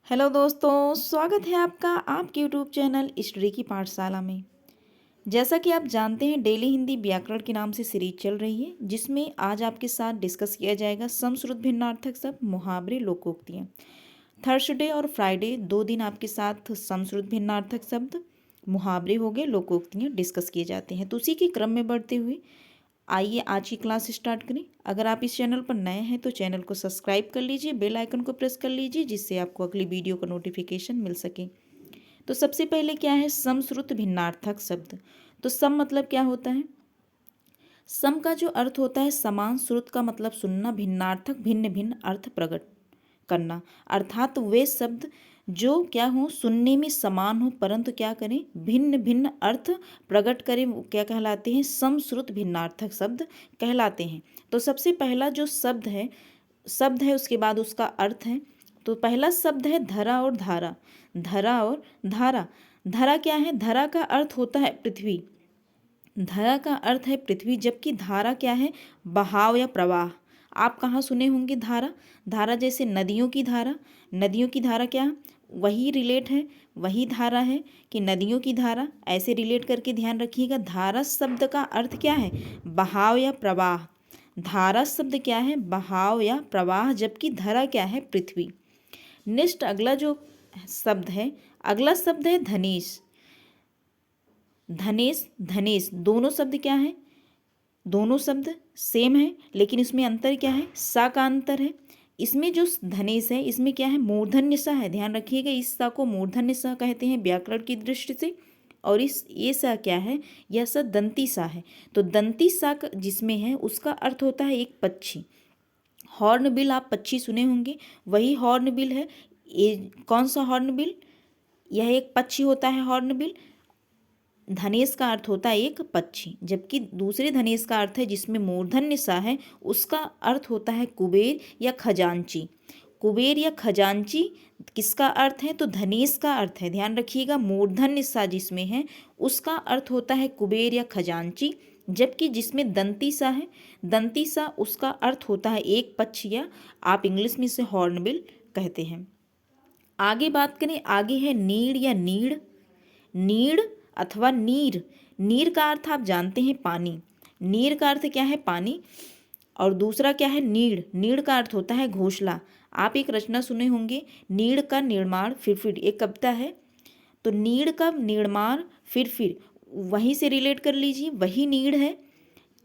Hello दोस्तों, स्वागत है आपका आपके यूट्यूब चैनल स्टडी की पाठशाला में। जैसा कि आप जानते हैं, डेली हिंदी व्याकरण के नाम से सीरीज चल रही है, जिसमें आज आपके साथ डिस्कस किया जाएगा समश्रुत भिन्नार्थक शब्द, मुहावरे, लोकोक्तियाँ। थर्सडे और फ्राइडे 2 दिन आपके साथ समश्रुत भिन्नार्थक शब्द, मुहावरे हो गए, लोकोक्तियाँ डिस्कस किए जाते हैं। तो उसी के क्रम में बढ़ते हुए आइए आज की क्लास स्टार्ट करें। अगर आप इस चैनल पर नए हैं तो चैनल को सब्सक्राइब कर लीजिए, बेल आइकन को प्रेस कर लीजिए, जिससे आपको अगली वीडियो का नोटिफिकेशन मिल सके। तो सबसे पहले क्या है समश्रुत भिन्नार्थक शब्द। तो सम मतलब क्या होता है? सम का जो अर्थ होता है समान, श्रुत का मतलब सुनना, भिन्नार्थक भिन्न भिन्न अर्थ प्रकट करना, अर्थात वे शब्द जो क्या हो, सुनने में समान हो परंतु क्या करें, भिन्न भिन्न अर्थ प्रकट करें, वो क्या कहलाते हैं, समश्रुत भिन्नार्थक शब्द कहलाते हैं। तो सबसे पहला जो शब्द है उसके बाद उसका अर्थ है। तो पहला शब्द है धरा और धारा। धरा और धारा। धरा क्या है? धरा का अर्थ होता है पृथ्वी। धरा का अर्थ है पृथ्वी, जबकि धारा क्या है? बहाव या प्रवाह। आप कहाँ सुने होंगे धारा? धारा जैसे नदियों की धारा। नदियों की धारा क्या है? वही रिलेट है, वही धारा है कि नदियों की धारा, ऐसे रिलेट करके ध्यान रखिएगा। धारा शब्द का अर्थ क्या है? बहाव या प्रवाह। धारा शब्द क्या है? बहाव या प्रवाह, जबकि धरा क्या है? पृथ्वी। नेक्स्ट अगला जो शब्द है, अगला शब्द है धनेश। धनेश, धनेश, दोनों शब्द क्या है? दोनों शब्द सेम है, लेकिन इसमें अंतर क्या है? सा का अंतर है। इसमें जो धनेश है इसमें क्या है? मूर्धन्य सा है। ध्यान रखिएगा, इस सा को मूर्धन्य सा कहते हैं व्याकरण की दृष्टि से। और ये सा क्या है? यह सा दंती सा है। तो दंती सा जिसमें है उसका अर्थ होता है एक पक्षी। हॉर्नबिल, आप पक्षी सुने होंगे, वही हॉर्नबिल है। ये कौन सा हॉर्नबिल? यह एक पक्षी होता है हॉर्नबिल। धनेश का अर्थ होता है एक पक्षी, जबकि दूसरे धनेश का अर्थ है जिसमें मूर्धन्य सा है, उसका अर्थ होता है कुबेर या खजांची। कुबेर या खजांची किसका अर्थ है? तो धनेश का अर्थ है। ध्यान रखिएगा, मूर्धन्य सा जिसमें है उसका अर्थ होता है कुबेर या खजांची, जबकि जिसमें दंती सा है, दंती सा, उसका अर्थ होता है एक पक्षी, या आप इंग्लिश में इसे हॉर्नबिल कहते हैं। आगे बात करें, आगे है नीड़ या नीड़। नीड़ अथवा नीर। नीर का अर्थ आप जानते हैं पानी। नीर का अर्थ क्या है? पानी। और दूसरा क्या है? नीड़। नीड़ का अर्थ होता है घोंसला। आप एक रचना सुने होंगे, नीड़ का निर्माण फिर, एक कविता है। तो नीड़ का निर्माण फिर, वहीं से रिलेट कर लीजिए, वही नीड़ है।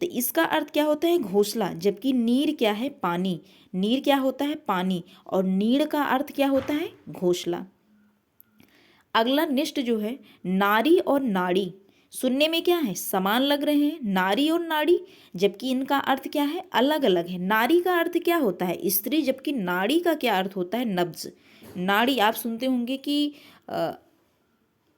तो इसका अर्थ क्या होता है? घोंसला, जबकि नीर क्या है? पानी। नीर क्या होता है? पानी। और नीड़ का अर्थ क्या होता है? घोंसला। अगला नेक्स्ट जो है नारी और नाड़ी। सुनने में क्या है? समान लग रहे हैं, नारी और नाड़ी, जबकि इनका अर्थ क्या है? अलग अलग है। नारी का अर्थ क्या होता है? स्त्री, जबकि नाड़ी का क्या अर्थ होता है? नब्ज। नाड़ी आप सुनते होंगे कि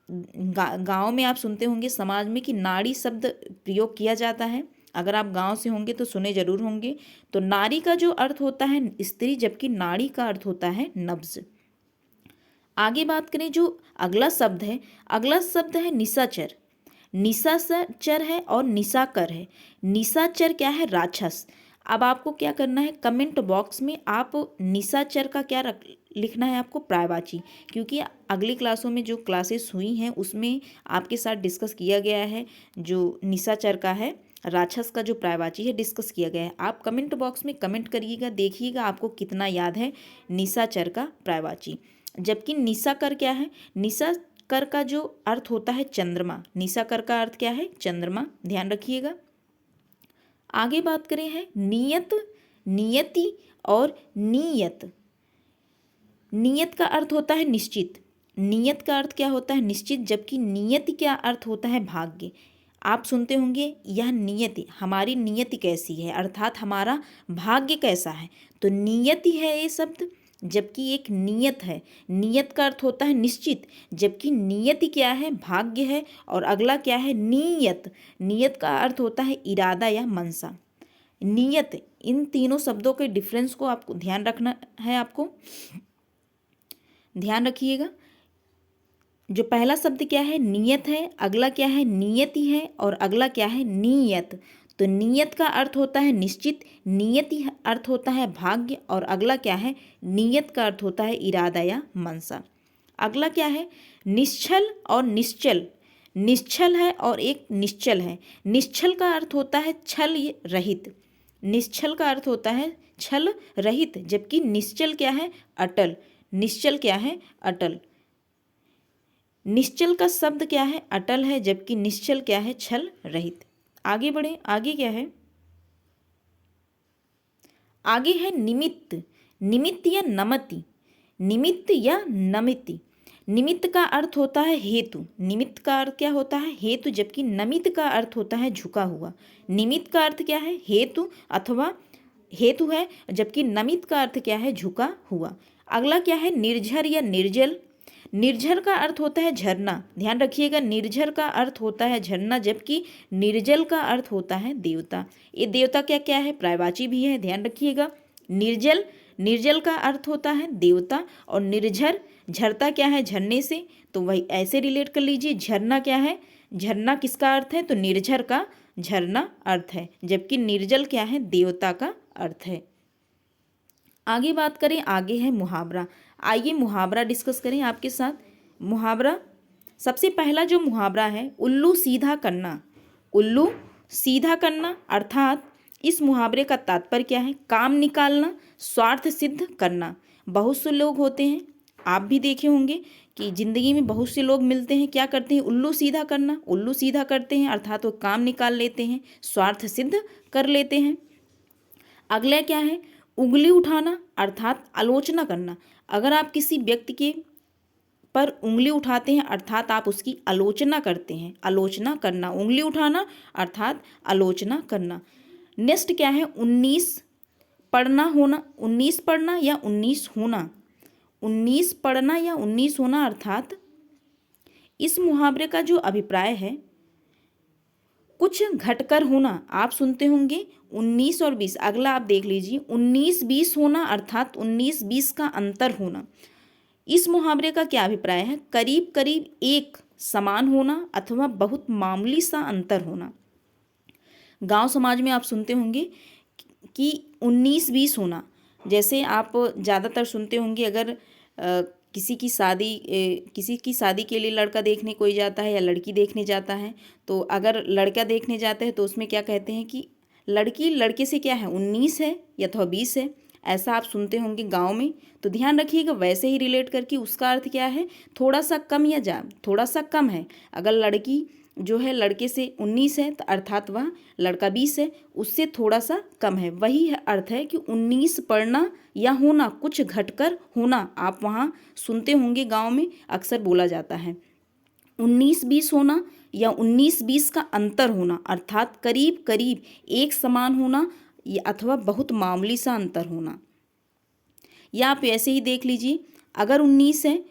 गांव में आप सुनते होंगे, समाज में, कि नाड़ी शब्द प्रयोग किया जाता है। अगर आप गांव से होंगे तो सुने जरूर होंगे। तो नारी का जो अर्थ होता है स्त्री, जबकि नाड़ी का अर्थ होता है नब्ज। आगे बात करें, जो अगला शब्द है, अगला शब्द है निशाचर। निशाचर है और निशाकर है। निशाचर क्या है? राक्षस। अब आपको क्या करना है, कमेंट बॉक्स में आप निशाचर का क्या लिखना है आपको? पर्यायवाची। क्योंकि अगली क्लासों में जो क्लासेस हुई हैं उसमें आपके साथ डिस्कस किया गया है, जो निशाचर का है, राक्षस का जो पर्यायवाची है, डिस्कस किया गया है। आप कमेंट बॉक्स में कमेंट करिएगा, देखिएगा आपको कितना याद है निशाचर का पर्यायवाची। जबकि निशाकर क्या है? निशाकर का जो अर्थ होता है चंद्रमा। निशाकर का अर्थ क्या है? चंद्रमा। ध्यान रखिएगा। आगे बात करें है नियत, नियति और नियत। नियत का अर्थ होता है निश्चित। नियत का अर्थ क्या होता है? निश्चित, जबकि नियति का अर्थ होता है भाग्य। आप सुनते होंगे यह नियति, हमारी नियति कैसी है, अर्थात हमारा भाग्य कैसा है। तो नियति है ये शब्द, जबकि एक नियत है। नियत का अर्थ होता है निश्चित, जबकि नियति क्या है? भाग्य है। और अगला क्या है? नियत। नियत का अर्थ होता है इरादा या मनसा। नियत, इन तीनों शब्दों के डिफरेंस को आपको ध्यान रखना है। आपको ध्यान रखिएगा, जो पहला शब्द क्या है? नियत है, अगला क्या है? नियति है, और अगला क्या है? नियत। तो नियत का अर्थ होता है निश्चित, नियति अर्थ होता है भाग्य, और अगला क्या है, नियत का अर्थ होता है इरादा या मनसा। अगला क्या है, निश्चल और निश्चल। निश्चल है और एक निश्चल है। निश्चल का अर्थ होता है छल रहित, निश्चल का अर्थ होता है छल रहित, जबकि निश्चल क्या है, अटल। निश्चल क्या है, अटल। निश्चल का शब्द क्या है, अटल है, जबकि निश्चल क्या है, छल रहित। आगे बढ़े, आगे क्या है, आगे है निमित्त। निमित्त या नमति, निमित्त या नमिति। निमित्त का अर्थ होता है हेतु, निमित्त का अर्थ क्या होता है, हेतु, जबकि नमित्त का अर्थ होता है झुका हुआ। निमित्त का अर्थ क्या है, हेतु अथवा हेतु है, जबकि नमित्त का अर्थ क्या है, झुका हुआ। अगला क्या है, निर्झर या निर्जल। निर्झर का अर्थ होता है झरना, ध्यान रखिएगा, निर्झर का अर्थ होता है झरना, जबकि निर्जल का अर्थ होता है देवता। ये देवता क्या क्या है, पर्यायवाची भी है, ध्यान रखिएगा। निर्जल, निर्जल का अर्थ होता है देवता, और निर्झर, झरता क्या है, झरने से, तो वही ऐसे रिलेट कर लीजिए। झरना क्या है, झरना किसका अर्थ है, तो निर्झर का झरना अर्थ है, जबकि निर्जल क्या है, देवता का अर्थ है। आगे बात करें, आगे है मुहावरा। आइए मुहावरा डिस्कस करें आपके साथ। मुहावरा, सबसे पहला जो मुहावरा है, उल्लू सीधा करना। उल्लू सीधा करना अर्थात इस मुहावरे का तात्पर्य क्या है, काम निकालना, स्वार्थ सिद्ध करना। बहुत से लोग होते हैं, आप भी देखे होंगे कि ज़िंदगी में बहुत से लोग मिलते हैं, क्या करते हैं, उल्लू सीधा करना, उल्लू सीधा करते हैं, अर्थात वो काम निकाल लेते हैं, स्वार्थ सिद्ध कर लेते हैं। अगला क्या है, उंगली उठाना अर्थात आलोचना करना। अगर आप किसी व्यक्ति के पर उंगली उठाते हैं अर्थात आप उसकी आलोचना करते हैं, आलोचना करना, उंगली उठाना अर्थात आलोचना करना। नेक्स्ट क्या है, 19 पढ़ना होना, 19 पढ़ना या 19 होना। 19 पढ़ना या 19 होना अर्थात इस मुहावरे का जो अभिप्राय है, कुछ घटकर होना। आप सुनते होंगे 19 और 20, अगला आप देख लीजिए, 19-20 होना अर्थात 19-20 का अंतर होना। इस मुहावरे का क्या अभिप्राय है, करीब करीब एक समान होना अथवा बहुत मामूली सा अंतर होना। गांव समाज में आप सुनते होंगे कि 19-20 होना, जैसे आप ज़्यादातर सुनते होंगे, अगर किसी की शादी के लिए लड़का देखने कोई जाता है या लड़की देखने जाता है, तो अगर लड़का देखने जाता है तो उसमें क्या कहते हैं कि लड़की लड़के से क्या है, 19 है या अथवा 20 है, ऐसा आप सुनते होंगे गांव में। तो ध्यान रखिएगा, वैसे ही रिलेट करके उसका अर्थ क्या है, थोड़ा सा कम या थोड़ा सा कम है। अगर लड़की जो है लड़के से 19 है तो अर्थात वह लड़का 20 है, उससे थोड़ा सा कम है। वही अर्थ है कि 19 पढ़ना या होना, कुछ घटकर होना। आप वहाँ सुनते होंगे गांव में अक्सर बोला जाता है 19-20 होना या 19-20 का अंतर होना अर्थात करीब करीब एक समान होना या अथवा बहुत मामूली सा अंतर होना। या आप ऐसे ही देख लीजिए, अगर 19 है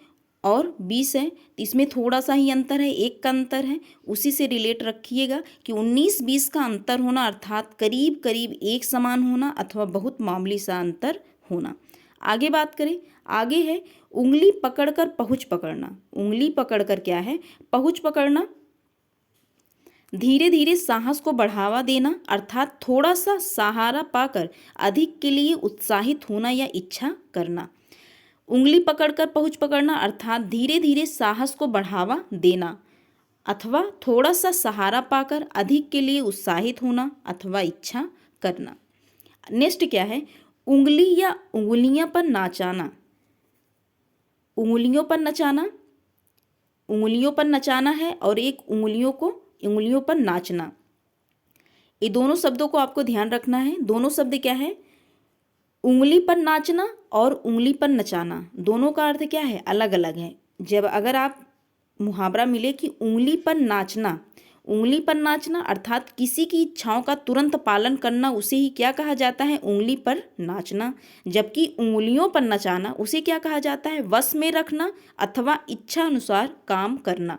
और 20 है तो इसमें थोड़ा सा ही अंतर है, एक का अंतर है, उसी से रिलेट रखिएगा कि 19-20 का अंतर होना अर्थात करीब करीब एक समान होना अथवा बहुत मामूली सा अंतर होना। आगे बात करें, आगे है उंगली पकड़कर पहुँच पकड़ना। उंगली पकड़कर क्या है, पहुँच पकड़ना, धीरे धीरे साहस को बढ़ावा देना अर्थात थोड़ा सा सहारा पाकर अधिक के लिए उत्साहित होना या इच्छा करना। उंगली पकड़कर पहुँच पकड़ना अर्थात धीरे धीरे साहस को बढ़ावा देना अथवा थोड़ा सा सहारा पाकर अधिक के लिए उत्साहित होना अथवा इच्छा करना। नेक्स्ट क्या है, उंगली या उंगलियां पर नाचाना। उंगलियों पर नचाना, उंगलियों पर नचाना है, और एक उंगलियों पर नाचना। ये दोनों शब्दों को आपको ध्यान रखना है। दोनों शब्द क्या है, उंगली पर नाचना और उंगली पर नचाना, दोनों का अर्थ क्या है, अलग अलग है। जब अगर आप मुहावरा मिले कि उंगली पर नाचना, उंगली पर नाचना अर्थात किसी की इच्छाओं का तुरंत पालन करना, उसे ही क्या कहा जाता है, उंगली पर नाचना। जबकि उंगलियों पर नचाना उसे क्या कहा जाता है, वश में रखना अथवा इच्छा अनुसार काम करना,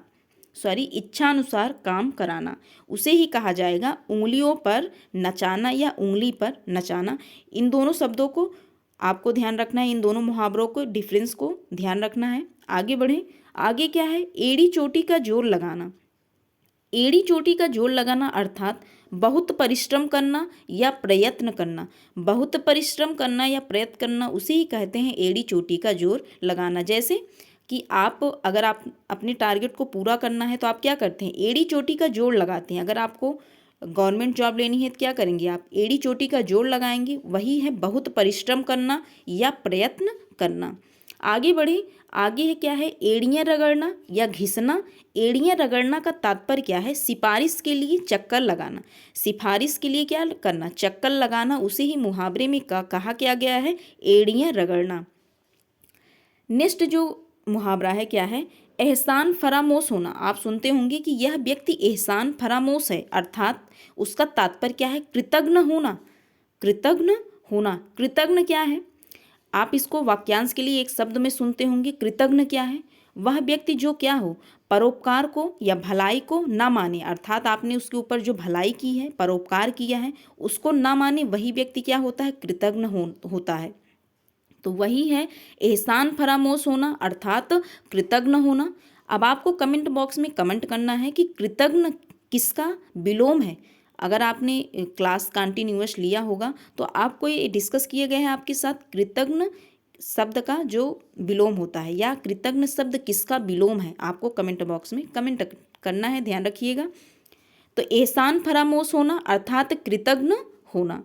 इच्छा अनुसार काम कराना, उसे ही कहा जाएगा उंगलियों पर नचाना या उंगली पर नचाना। इन दोनों शब्दों को आपको ध्यान रखना है, इन दोनों मुहावरों को डिफरेंस को ध्यान रखना है। आगे बढ़ें, आगे क्या है, एड़ी चोटी का जोर लगाना। एड़ी चोटी का जोर लगाना अर्थात बहुत परिश्रम करना या प्रयत्न करना। बहुत परिश्रम करना या प्रयत्न करना उसे ही कहते हैं एड़ी चोटी का जोर लगाना। जैसे कि अगर आप अपने टारगेट को पूरा करना है तो आप क्या करते हैं, एड़ी चोटी का जोर लगाते हैं। अगर आपको गवर्नमेंट जॉब लेनी है तो क्या करेंगे, आप एड़ी चोटी का जोर लगाएंगे। वही है बहुत परिश्रम करना या प्रयत्न करना। आगे बढ़े, आगे है क्या है, एड़ियाँ रगड़ना या घिसना। एड़ियाँ रगड़ना का तात्पर्य क्या है, सिफारिश के लिए चक्कर लगाना। सिफारिश के लिए क्या करना, चक्कर लगाना। उसे ही मुहावरे में कहा क्या गया है, एड़ियाँ रगड़ना। नेक्स्ट जो मुहावरा है क्या है, एहसान फरामोश होना। आप सुनते होंगे कि यह व्यक्ति एहसान फरामोश है, अर्थात उसका तात्पर्य क्या है, कृतज्ञ होना। कृतज्ञ होना, कृतज्ञ क्या है, आप इसको वाक्यांश के लिए एक शब्द में सुनते होंगे। कृतज्ञ क्या है, वह व्यक्ति जो क्या हो, परोपकार को या भलाई को ना माने। अर्थात आपने उसके ऊपर जो भलाई की है, परोपकार किया है, उसको ना माने, वही व्यक्ति क्या होता है, कृतज्ञ होता है। तो वही है एहसान फरामोश होना, अर्थात कृतज्ञ होना। अब आपको कमेंट बॉक्स में कमेंट करना है कि कृतज्ञ किसका विलोम है। अगर आपने क्लास कंटिन्यूअस लिया होगा तो आपको ये डिस्कस किए गए हैं आपके साथ, कृतज्ञ शब्द का जो विलोम होता है या कृतज्ञ शब्द किसका विलोम है, आपको कमेंट बॉक्स में कमेंट करना है, ध्यान रखिएगा। तो एहसान फरामोश होना अर्थात कृतज्ञ होना।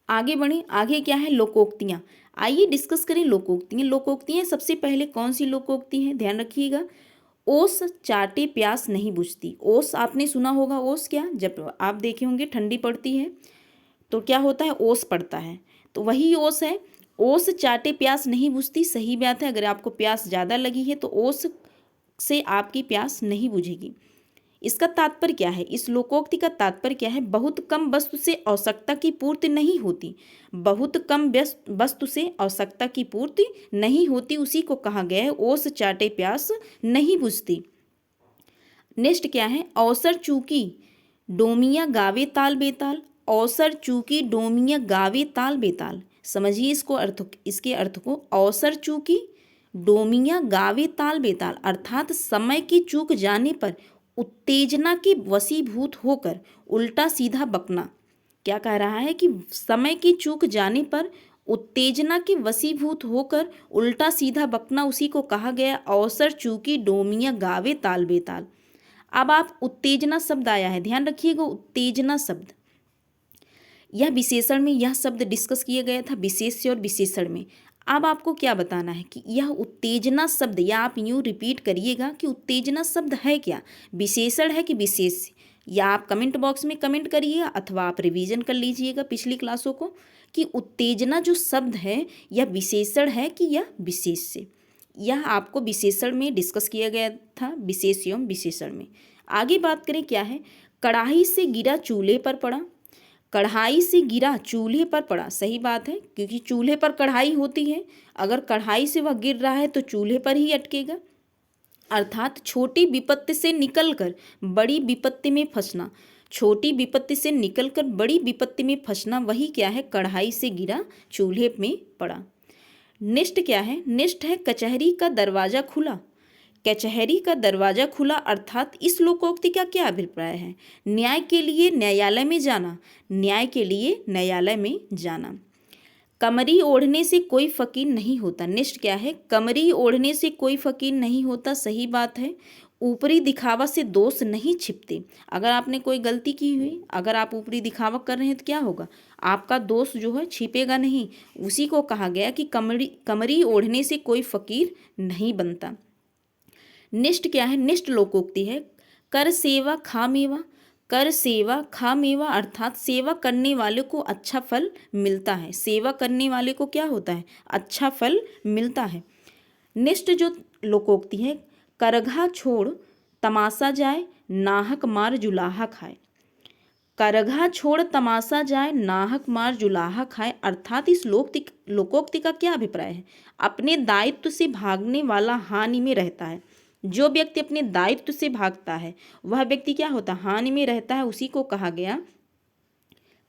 आगे बढ़ें, आगे क्या है, लोकोक्तियाँ। आइए डिस्कस करें लोकोक्तियाँ। लोकोक्तियाँ सबसे पहले कौन सी लोकोक्ति है, ध्यान रखिएगा। ओस चाटे प्यास नहीं बुझती। ओस आपने सुना होगा, ओस क्या, जब आप देखे होंगे ठंडी पड़ती है तो क्या होता है, ओस पड़ता है, तो वही ओस है। ओस चाटे प्यास नहीं बुझती, सही बात है। अगर आपको प्यास ज़्यादा लगी है तो ओस से आपकी प्यास नहीं बुझेगी। इसका तात्पर्य क्या है, इस लोकोक्ति का तात्पर्य क्या है, बहुत कम वस्तु से आवश्यकता की पूर्ति नहीं होती। बहुत कम वस्तु से आवश्यकता की पूर्ति नहीं होती, उसी को कहा गया है ओस चाटे प्यास नहीं बुझती। नेक्स्ट क्या है, अवसर चूकी डोमिया गावे ताल बेताल। अवसर चूकी डोमिया गावे ताल बेताल, समझिए इसके अर्थ को। अवसर चूकी डोमिया गावे ताल बेताल, अर्थात समय की चूक जाने पर उत्तेजना के वशीभूत होकर उल्टा सीधा बकना। क्या कह रहा है कि समय की चूक जाने पर उत्तेजना के वशीभूत होकर उल्टा सीधा बकना, उसी को कहा गया अवसर चूकी डोमिया गावे ताल बेताल। अब आप उत्तेजना शब्द आया है, ध्यान रखिएगा, उत्तेजना शब्द यह विशेषण में यह शब्द डिस्कस किया गया था, विशेष्य और विशेषण में। अब आपको क्या बताना है कि यह उत्तेजना शब्द, या आप यूँ रिपीट करिएगा कि उत्तेजना शब्द है क्या, विशेषण है कि विशेष्य, या आप कमेंट बॉक्स में कमेंट करिएगा अथवा आप रिवीजन कर लीजिएगा पिछली क्लासों को कि उत्तेजना जो शब्द है यह विशेषण है कि यह विशेष्य। यह आपको विशेषण में डिस्कस किया गया था, विशेष एवं विशेषण में। आगे बात करें क्या है, कढ़ाई से गिरा चूल्हे पर पड़ा। कढ़ाई से गिरा चूल्हे पर पड़ा, सही बात है, क्योंकि चूल्हे पर कढ़ाई होती है। अगर कढ़ाई से वह गिर रहा है तो चूल्हे पर ही अटकेगा। अर्थात छोटी विपत्ति से निकलकर बड़ी विपत्ति में फंसना। छोटी विपत्ति से निकलकर बड़ी विपत्ति में फंसना, वही क्या है, कढ़ाई से गिरा चूल्हे में पड़ा। नेक्स्ट क्या है, नेक्स्ट है कचहरी का दरवाजा खुला। कचहरी का दरवाजा खुला, अर्थात इस लोकोक्ति का क्या अभिप्राय है, न्याय के लिए न्यायालय में जाना। न्याय के लिए न्यायालय में जाना। कमरी ओढ़ने से कोई फकीर नहीं होता। नेक्स्ट क्या है, कमरी ओढ़ने से कोई फकीर नहीं होता, सही बात है। ऊपरी दिखावा से दोष नहीं छिपते। अगर आपने कोई गलती की हुई, अगर आप ऊपरी दिखावा कर रहे हैं तो क्या होगा, आपका दोष जो है छिपेगा नहीं। उसी को कहा गया कि कमरी ओढ़ने से कोई फकीर नहीं बनता। नेक्स्ट क्या है, नेक्स्ट लोकोक्ति है कर सेवा खा मेवा। कर सेवा खा मेवा, अर्थात सेवा करने वाले को अच्छा फल मिलता है। सेवा करने वाले को क्या होता है, अच्छा फल मिलता है। नेक्स्ट जो लोकोक्ति है, करघा छोड़ तमाशा जाए नाहक मार जुलाहा खाए। करघा छोड़ तमाशा जाए नाहक मार जुलाहा खाए, अर्थात इस लोकोक्ति का क्या अभिप्राय है, अपने दायित्व से भागने वाला हानि में रहता है। जो व्यक्ति अपने दायित्व से भागता है वह व्यक्ति क्या होता है, हानि में रहता है। उसी को कहा गया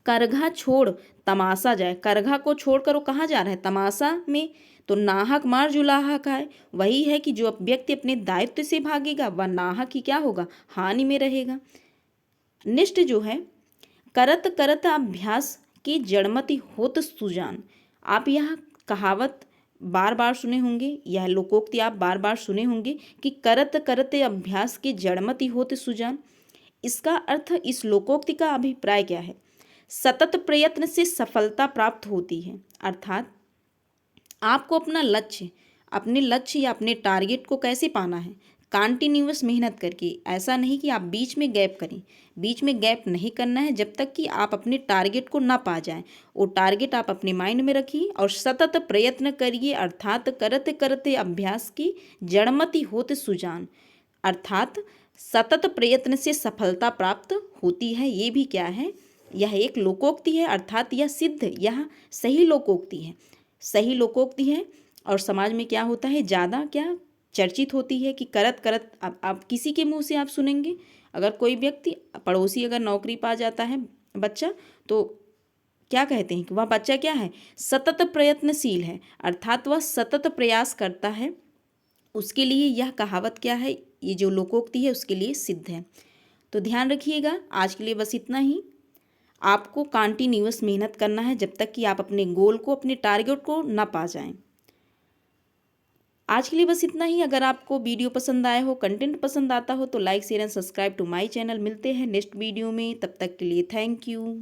करघा छोड़ तमाशा जाए। करघा को छोड़कर वो कहाँ जा रहा है, तमाशा में। तो नाहक मार जुलाहा खाए, वही है कि जो व्यक्ति अपने दायित्व से भागेगा वह नाहक ही क्या होगा, हानि में रहेगा। नेक्स्ट जो है, करत करत अभ्यास की जड़मति होत सुजान। आप यह कहावत बार बार सुने होंगे, यह लोकोक्ति आप बार बार सुने होंगे कि करत करत अभ्यास की जड़मति होत सुजान। इसका अर्थ, इस लोकोक्ति का अभिप्राय क्या है? सतत प्रयत्न से सफलता प्राप्त होती है। अर्थात आपको अपने लक्ष्य या अपने टारगेट को कैसे पाना है? कंटिन्यूअस मेहनत करके। ऐसा नहीं कि आप बीच में गैप करें, बीच में गैप नहीं करना है जब तक कि आप अपने टारगेट को ना पा जाएं। वो टारगेट आप अपने माइंड में रखिए और सतत प्रयत्न करिए। अर्थात करते करते अभ्यास की जड़मति होत सुजान। अर्थात सतत प्रयत्न से सफलता प्राप्त होती है। ये भी क्या है? यह एक लोकोक्ति है, अर्थात यह सिद्ध, यह सही लोकोक्ति है, सही लोकोक्ति है। और समाज में क्या होता है, ज़्यादा क्या चर्चित होती है कि करत करत। अब आप किसी के मुंह से आप सुनेंगे, अगर कोई व्यक्ति पड़ोसी अगर नौकरी पा जाता है बच्चा, तो क्या कहते हैं कि वह बच्चा क्या है? सतत प्रयत्नशील है, अर्थात वह सतत प्रयास करता है। उसके लिए यह कहावत क्या है, ये जो लोकोक्ति है उसके लिए सिद्ध है। तो ध्यान रखिएगा। आज के लिए बस इतना ही। आपको कंटिन्यूअस मेहनत करना है जब तक कि आप अपने गोल को, अपने टारगेट को ना पा जाएं। आज के लिए बस इतना ही। अगर आपको वीडियो पसंद आया हो, कंटेंट पसंद आता हो, तो like share and subscribe to my channel. मिलते हैं नेक्स्ट वीडियो में, तब तक के लिए थैंक यू।